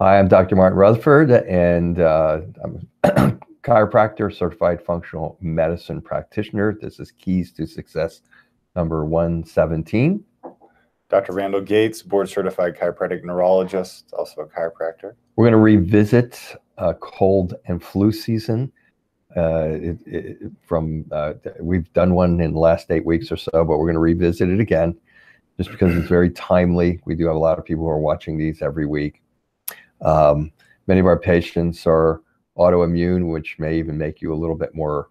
Hi, I'm Dr. Martin Rutherford, and I'm a chiropractor, certified functional medicine practitioner. This is Keys to Success number 117. Dr. Randall Gates, board certified chiropractic neurologist, also a chiropractor. We're going to revisit cold and flu season. We've done one in the last 8 weeks or so, but we're going to revisit it again just because it's very timely. We do have a lot of people who are watching these every week. Many of our patients are autoimmune, which may even make you a little bit more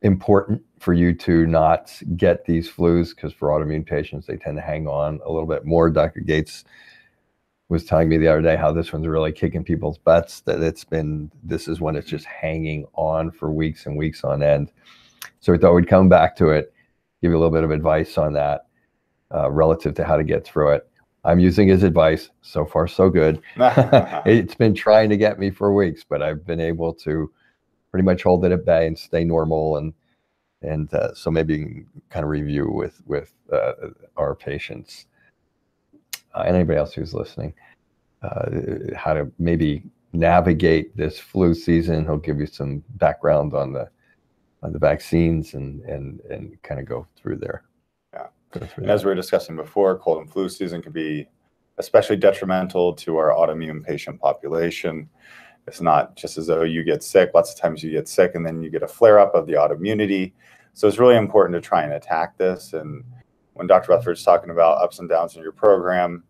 important for you to not get these flus, because for autoimmune patients, they tend to hang on a little bit more. Dr. Gates was telling me the other day how this one's really kicking people's butts, that this is when it's just hanging on for weeks and weeks on end. So we thought we'd come back to it, give you a little bit of advice on that relative to how to get through it. I'm using his advice. So far, so good. It's been trying to get me for weeks, but I've been able to pretty much hold it at bay and stay normal. And so maybe you can kind of review with our patients and anybody else who's listening how to maybe navigate this flu season. He'll give you some background on the vaccines and kind of go through there. And as we were discussing before, cold and flu season can be especially detrimental to our autoimmune patient population. It's not just as though you get sick. Lots of times you get sick and then you get a flare-up of the autoimmunity. So it's really important to try and attack this. And when Dr. Rutherford's talking about ups and downs in your program,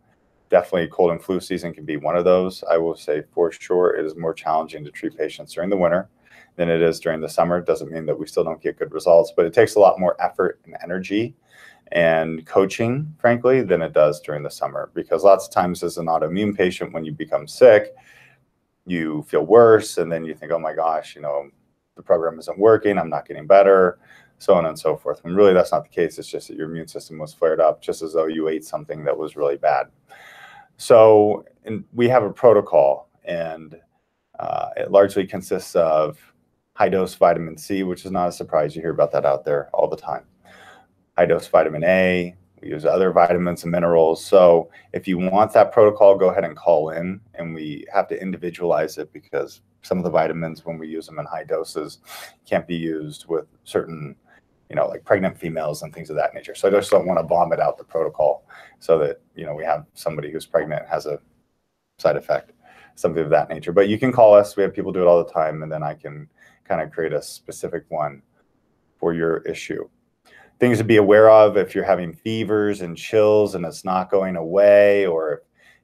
definitely cold and flu season can be one of those. I will say for sure it is more challenging to treat patients during the winter than it is during the summer. It doesn't mean that we still don't get good results, but it takes a lot more effort and energy and coaching, frankly, than it does during the summer. Because lots of times as an autoimmune patient, when you become sick, you feel worse, and then you think, oh my gosh, the program isn't working, I'm not getting better, so on and so forth. When really that's not the case. It's just that your immune system was flared up, just as though you ate something that was really bad. So we have a protocol, and it largely consists of high-dose vitamin C, which is not a surprise. You hear about that out there all the time. High-dose vitamin A, we use other vitamins and minerals. So if you want that protocol, go ahead and call in, and we have to individualize it because some of the vitamins, when we use them in high doses, can't be used with certain, like pregnant females and things of that nature. So I just don't want to vomit out the protocol so that, we have somebody who's pregnant has a side effect, something of that nature. But you can call us. We have people do it all the time, and then I can kind of create a specific one for your issue. Things to be aware of if you're having fevers and chills and it's not going away, or if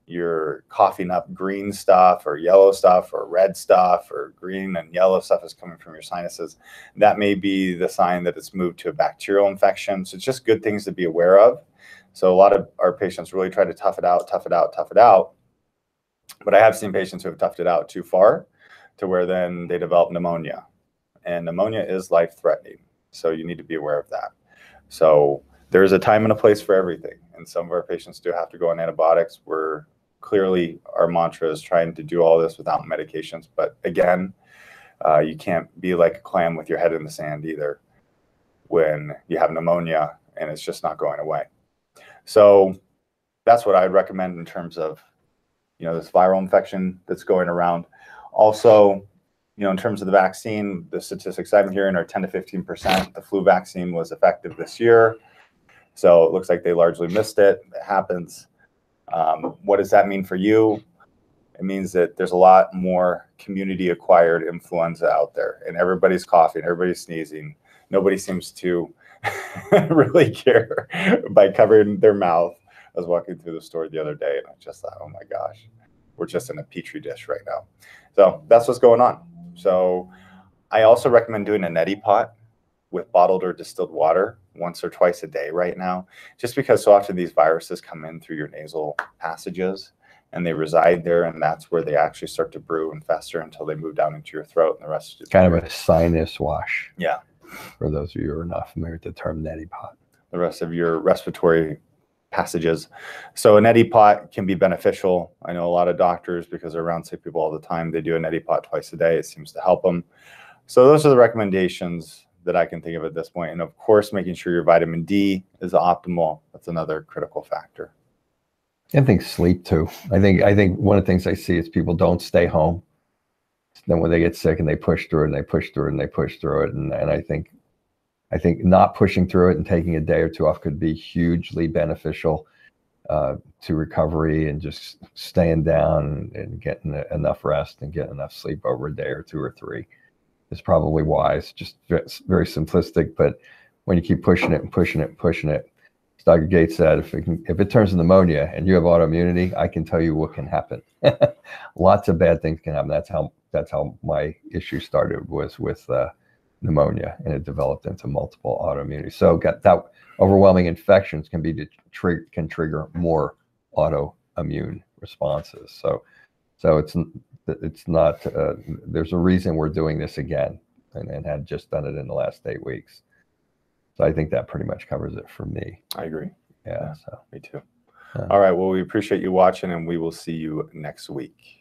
you're coughing up green stuff or yellow stuff or red stuff, or green and yellow stuff is coming from your sinuses, that may be the sign that it's moved to a bacterial infection. So it's just good things to be aware of. So a lot of our patients really try to tough it out. But I have seen patients who have toughed it out too far to where then they develop pneumonia. And pneumonia is life-threatening. So you need to be aware of that. So there's a time and a place for everything. And some of our patients do have to go on antibiotics. We're clearly, our mantra is trying to do all this without medications. But again, you can't be like a clam with your head in the sand either when you have pneumonia and it's just not going away. So that's what I'd recommend in terms of, this viral infection that's going around. Also, in terms of the vaccine, the statistics I'm hearing are 10 to 15%. The flu vaccine was effective this year. So it looks like they largely missed it. It happens. What does that mean for you? It means that there's a lot more community-acquired influenza out there, and everybody's coughing, everybody's sneezing. Nobody seems to really care by covering their mouth. I was walking through the store the other day, and I just thought, oh my gosh, we're just in a petri dish right now. So that's what's going on. So I also recommend doing a neti pot with bottled or distilled water once or twice a day right now, just because so often these viruses come in through your nasal passages and they reside there, and that's where they actually start to brew and fester until they move down into your throat and the rest of kind of a sinus wash. Yeah. For those of you who are not familiar with the term neti pot. The rest of your respiratory passages. So a neti pot can be beneficial. I know a lot of doctors, because they're around sick people all the time, they do a neti pot twice a day. It seems to help them. So those are the recommendations that I can think of at this point. And of course, making sure your vitamin D is optimal. That's another critical factor. I think sleep too. I think one of the things I see is people don't stay home. Then when they get sick and they push through it and they push through it and they push through it. And I think not pushing through it and taking a day or two off could be hugely beneficial to recovery, and just staying down and getting enough rest and getting enough sleep over a day or two or three is probably wise. Just very simplistic, but when you keep pushing it and pushing it and pushing it, as Dr. Gates said, if it turns to pneumonia and you have autoimmunity, I can tell you what can happen. Lots of bad things can happen. That's how my issue started, was with pneumonia, and it developed into multiple autoimmunity. So that overwhelming infections can trigger more autoimmune responses. So it's not. There's a reason we're doing this again, and had just done it in the last 8 weeks. So I think that pretty much covers it for me. I agree. Yeah. So me too. All right. Well, we appreciate you watching, and we will see you next week.